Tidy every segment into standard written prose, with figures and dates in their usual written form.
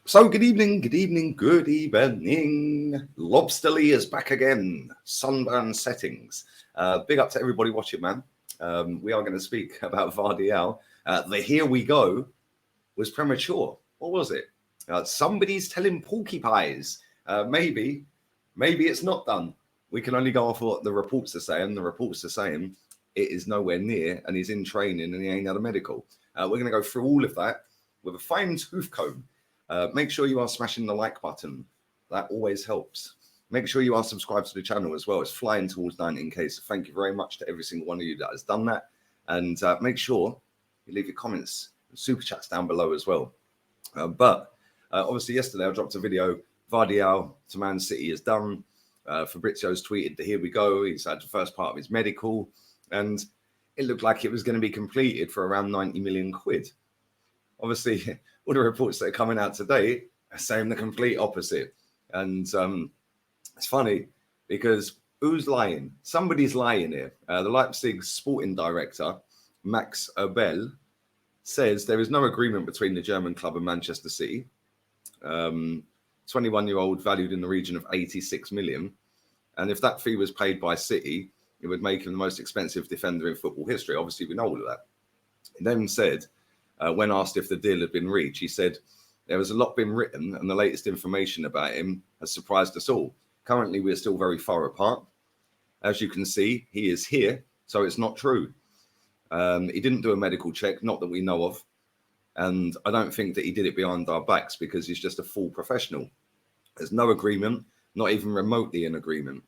So good evening, good evening, good evening. Lobsterly is back again. Sunburn settings. Big up to everybody watching, man. We are going to speak about Gvardiol. The Here We Go was premature. What was it? Somebody's telling porcupines. Maybe it's not done. We can only go off what the reports are saying. The reports are saying it is nowhere near and he's in training and he ain't had a medical. We're going to go through all of that with a fine tooth comb. Make sure you are smashing the like button. That always helps. Make sure you are subscribed to the channel as well. It's flying towards 19k. So thank you very much to every single one of you that has done that. And make sure you leave your comments and super chats down below as well. But obviously yesterday I dropped a video. Gvardiol to Man City is done. Fabrizio's tweeted that here we go. He's had the first part of his medical. And it looked like it was going to be completed for around 90 million quid. Obviously, all the reports that are coming out today are saying the complete opposite. And it's funny because who's lying? Somebody's lying here. The Leipzig sporting director, Max Eberl, says there is no agreement between the German club and Manchester City. 21-year-old valued in the region of 86 million. And if that fee was paid by City, it would make him the most expensive defender in football history. Obviously, we know all of that. He then said, when asked if the deal had been reached, he said, there has a lot been written and the latest information about him has surprised us all. Currently, we're still very far apart. As you can see, he is here, so it's not true. He didn't do a medical check, not that we know of. And I don't think that he did it behind our backs because he's just a full professional. There's no agreement, not even remotely an agreement.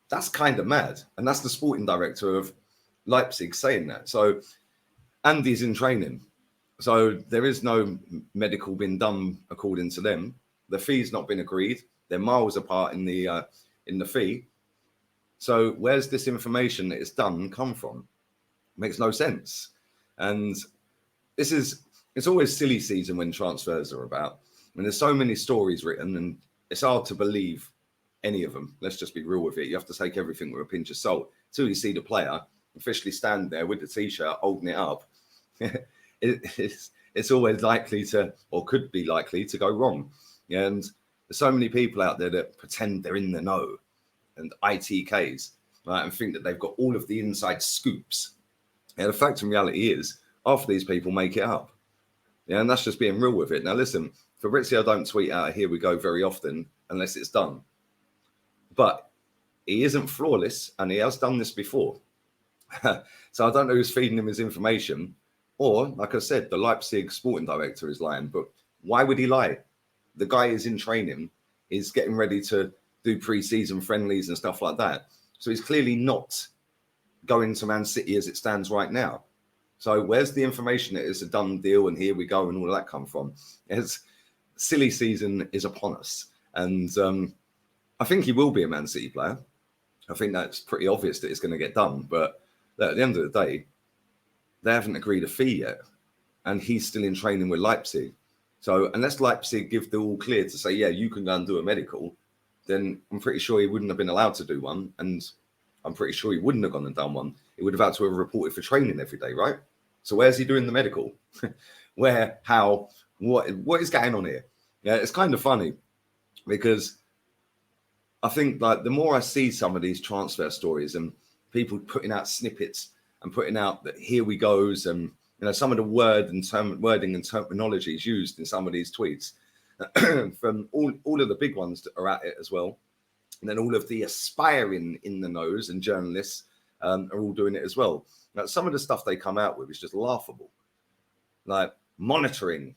That's kind of mad. And that's the sporting director of Leipzig saying that. So Andy's in training. So there is no medical been done according to them. The fee's not been agreed. They're miles apart in the fee. So where's this information that it's done come from? Makes no sense. And it's always silly season when transfers are about. I mean, there's so many stories written and it's hard to believe any of them. Let's just be real with it. You have to take everything with a pinch of salt until you see the player officially stand there with the t-shirt holding it up. It's always likely to, or could be likely to go wrong. And there's so many people out there that pretend they're in the know and ITKs, right, and think that they've got all of the inside scoops. Yeah, the fact and reality is, half of these people make it up. Yeah, and that's just being real with it. Now, listen, Fabrizio don't tweet out "here we go" very often unless it's done. But he isn't flawless, and he has done this before. So I don't know who's feeding him his information. Or, like I said, the Leipzig sporting director is lying. But why would he lie? The guy is in training. He's getting ready to do pre-season friendlies and stuff like that. So he's clearly not going to Man City as it stands right now. So where's the information that it's a done deal and here we go and all that come from? It's silly season is upon us. And I think he will be a Man City player. I think that's pretty obvious that it's going to get done. But at the end of the day, they haven't agreed a fee yet. And he's still in training with Leipzig. So unless Leipzig give the all clear to say, yeah, you can go and do a medical, then I'm pretty sure he wouldn't have been allowed to do one. And I'm pretty sure he wouldn't have gone and done one. He would have had to have reported for training every day, right? So where's he doing the medical? Where, how, what is going on here? Yeah, it's kind of funny because I think like the more I see some of these transfer stories and people putting out snippets and putting out that here we goes and some of the wording and terminologies used in some of these tweets from all of the big ones that are at it as well. And then all of the aspiring in the nose and journalists are all doing it as well. Now, some of the stuff they come out with is just laughable. Like monitoring.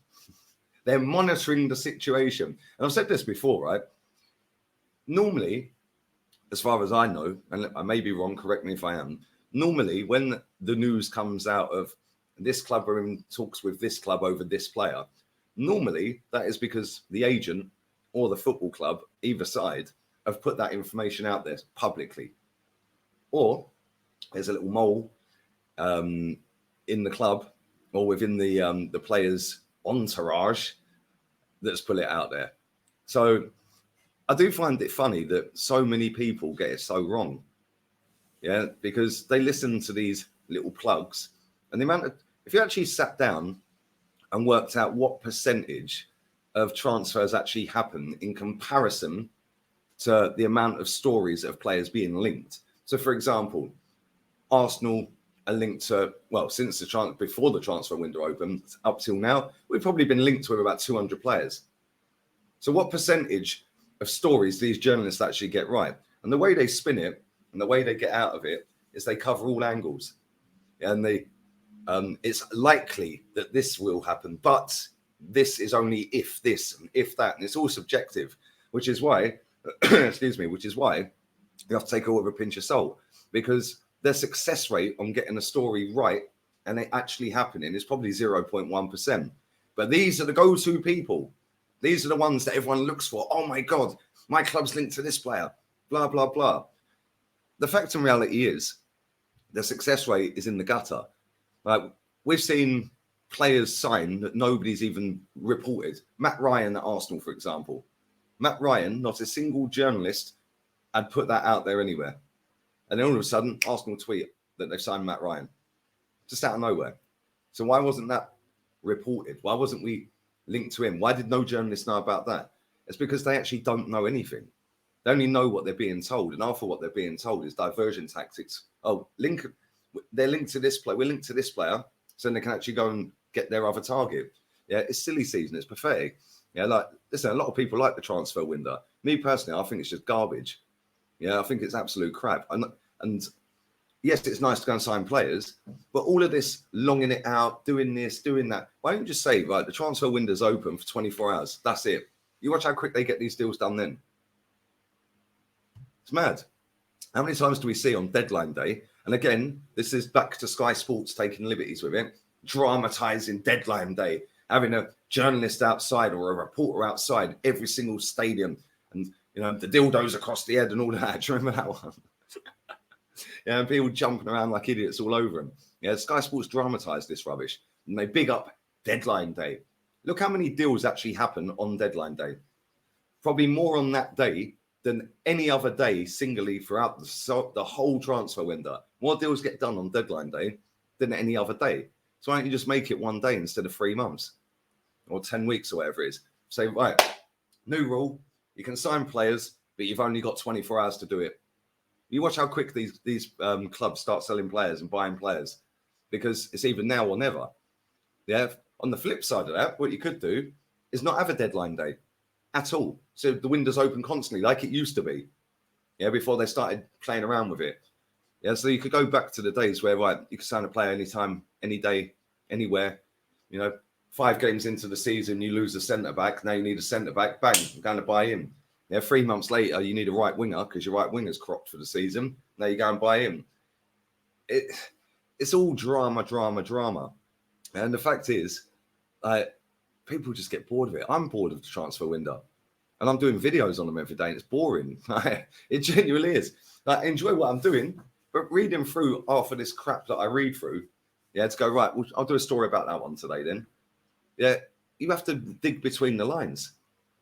They're monitoring the situation. And I've said this before, right? Normally, as far as I know, and I may be wrong, correct me if I am, normally when the news comes out of this club are in talks with this club over this player, normally that is because the agent or the football club, either side, have put that information out there publicly. Or there's a little mole in the club or within the player's entourage that's put it out there. So I do find it funny that so many people get it so wrong. Yeah, because they listen to these little plugs and the amount of, if you actually sat down and worked out what percentage of transfers actually happen in comparison to the amount of stories of players being linked. So, for example, Arsenal are linked to, well, since before the transfer window opened up till now, we've probably been linked with about 200 players. So what percentage of stories these journalists actually get right? And the way they spin it and the way they get out of it is they cover all angles. And it's likely that this will happen, but this is only if this and if that. And it's all subjective, which is why, which is why you have to take it all with a pinch of salt, because their success rate on getting a story right and it actually happening is probably 0.1%. But these are the go-to people. These are the ones that everyone looks for. Oh my God, my club's linked to this player, blah, blah, blah. The fact and reality is the success rate is in the gutter. Like, we've seen players sign that nobody's even reported. Matt Ryan at Arsenal, for example. Matt Ryan, not a single journalist had put that out there anywhere. And then all of a sudden, Arsenal tweet that they've signed Matt Ryan. Just out of nowhere. So why wasn't that reported? Why wasn't we linked to him? Why did no journalists know about that? It's because they actually don't know anything. They only know what they're being told. And after what they're being told is diversion tactics. Oh, they're linked to this player. We're linked to this player. So then they can actually go and get their other target. Yeah, it's silly season. It's pathetic. Yeah, like, listen, a lot of people like the transfer window. Me personally, I think it's just garbage. Yeah, I think it's absolute crap. And yes, it's nice to go and sign players, but all of this longing it out, doing this, doing that. Why don't you just say, right, the transfer window's open for 24 hours. That's it. You watch how quick they get these deals done then. It's mad. How many times do we see on deadline day? And again, this is back to Sky Sports taking liberties with it, dramatizing deadline day, having a journalist outside or a reporter outside every single stadium, and the dildos across the head and all that. Do you remember that one? Yeah, and people jumping around like idiots all over them. Yeah, Sky Sports dramatized this rubbish, and they big up deadline day. Look how many deals actually happen on deadline day. Probably more on that day than any other day singly throughout the whole transfer window. More deals get done on deadline day than any other day. So why don't you just make it one day instead of 3 months or 10 weeks or whatever it is? Say, right, new rule, you can sign players, but you've only got 24 hours to do it. You watch how quick these clubs start selling players and buying players, because it's either now or never. Yeah. On the flip side of that, what you could do is not have a deadline day at all. So the window's open constantly, like it used to be. Yeah, before they started playing around with it. Yeah, so you could go back to the days where, right, you could sign a player anytime, any day, anywhere. 5 games into the season, you lose a centre back. Now you need a centre back. Bang, I'm going to buy him. Yeah, 3 months later, you need a right winger because your right winger's cropped for the season. Now you go and buy him. It's all drama. And the fact is, people just get bored of it. I'm bored of the transfer window. And I'm doing videos on them every day, and it's boring. It genuinely is. I enjoy what I'm doing, but reading through half of this crap that I read through, yeah, to go, right, well, I'll do a story about that one today then. Yeah, you have to dig between the lines.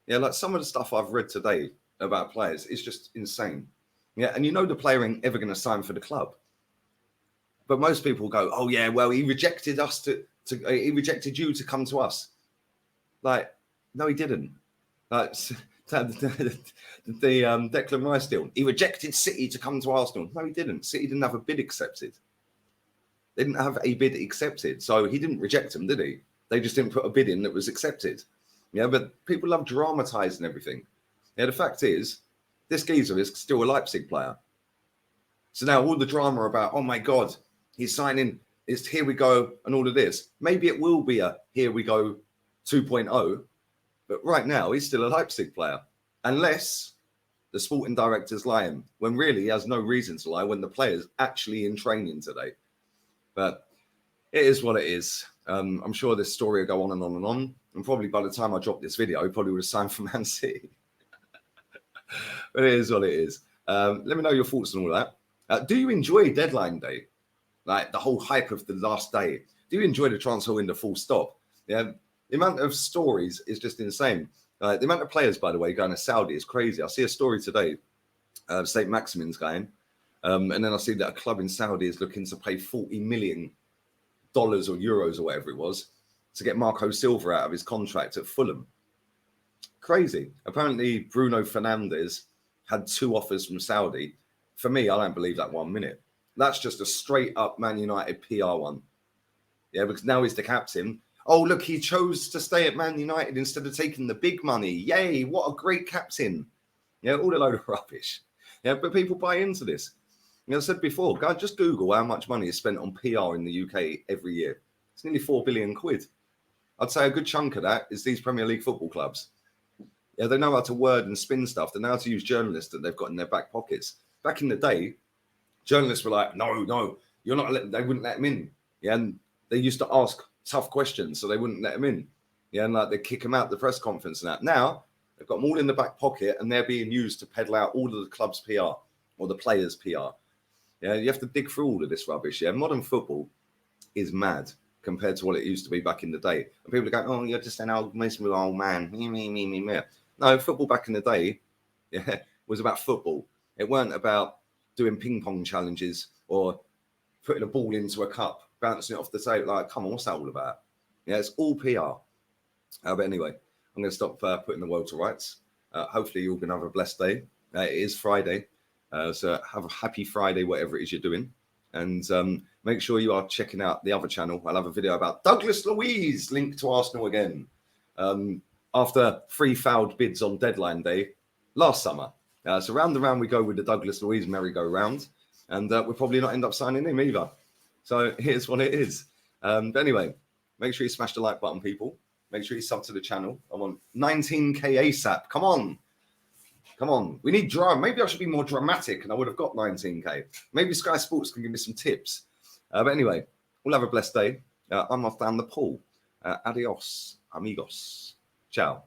Yeah, like some of the stuff I've read today about players is just insane. Yeah, and the player ain't ever going to sign for the club. But most people go, oh yeah, well, he rejected us he rejected you to come to us. Like, no, he didn't. Like the Declan Rice deal, he rejected City to come to Arsenal. No, he didn't. City didn't have a bid accepted. They didn't have a bid accepted, so he didn't reject them, did he? They just didn't put a bid in that was accepted. Yeah, but people love dramatizing everything. Yeah, the fact is, this geezer is still a Leipzig player. So now all the drama about, oh my God, he's signing, it's here we go, and all of this. Maybe it will be a here we go 2.0, but right now he's still a Leipzig player. Unless the sporting director's lying, when really he has no reason to lie when the player's actually in training today. But it is what it is. I'm sure this story will go on and on and on. And probably by the time I drop this video, he probably would have signed for Man City. But it is what it is. Let me know your thoughts on all that. Do you enjoy deadline day? Like the whole hype of the last day? Do you enjoy the transfer window full stop? Yeah, the amount of stories is just insane. The amount of players, by the way, going to Saudi is crazy. I see a story today, St. Maximin's going. And then I see that a club in Saudi is looking to pay $40 million or euros or whatever it was to get Marco Silva out of his contract at Fulham. Crazy. Apparently, Bruno Fernandes had 2 offers from Saudi. For me, I don't believe that 1 minute. That's just a straight up Man United PR one. Yeah, because now he's the captain. Oh, look, he chose to stay at Man United instead of taking the big money. Yay, what a great captain. Yeah, all a load of rubbish. Yeah, but people buy into this. I said before, go just Google how much money is spent on PR in the UK every year. It's nearly 4 billion quid. I'd say a good chunk of that is these Premier League football clubs. Yeah, they know how to word and spin stuff. They know how to use journalists that they've got in their back pockets. Back in the day, journalists were like, no, you're not. They wouldn't let them in. Yeah, and they used to ask tough questions, so they wouldn't let them in. Yeah, and like they kick them out the press conference and that. Now they've got them all in the back pocket, and they're being used to peddle out all of the club's PR or the players' PR. Yeah, you have to dig through all of this rubbish. Yeah, modern football is mad compared to what it used to be back in the day. And people go, oh, you're just an old miserable old man. Me. No, football back in the day, yeah, was about football. It weren't about doing ping pong challenges or putting a ball into a cup, bouncing it off the table. Like, come on, what's that all about? Yeah, it's all PR. But anyway, I'm going to stop putting the world to rights. Hopefully, you're going to have a blessed day. It is Friday. So have a happy Friday, whatever it is you're doing. And make sure you are checking out the other channel. I'll have a video about Douglas Luiz linked to Arsenal again. After 3 fouled bids on deadline day last summer. So round and round we go with the Douglas Luiz merry-go-round. And we'll probably not end up signing him either. So here's what it is. But anyway, make sure you smash the like button, people. Make sure you sub to the channel. I want 19K ASAP. Come on. We need drama. Maybe I should be more dramatic and I would have got 19K. Maybe Sky Sports can give me some tips. But anyway, we'll have a blessed day. I'm off down the pool. Adios, amigos. Ciao.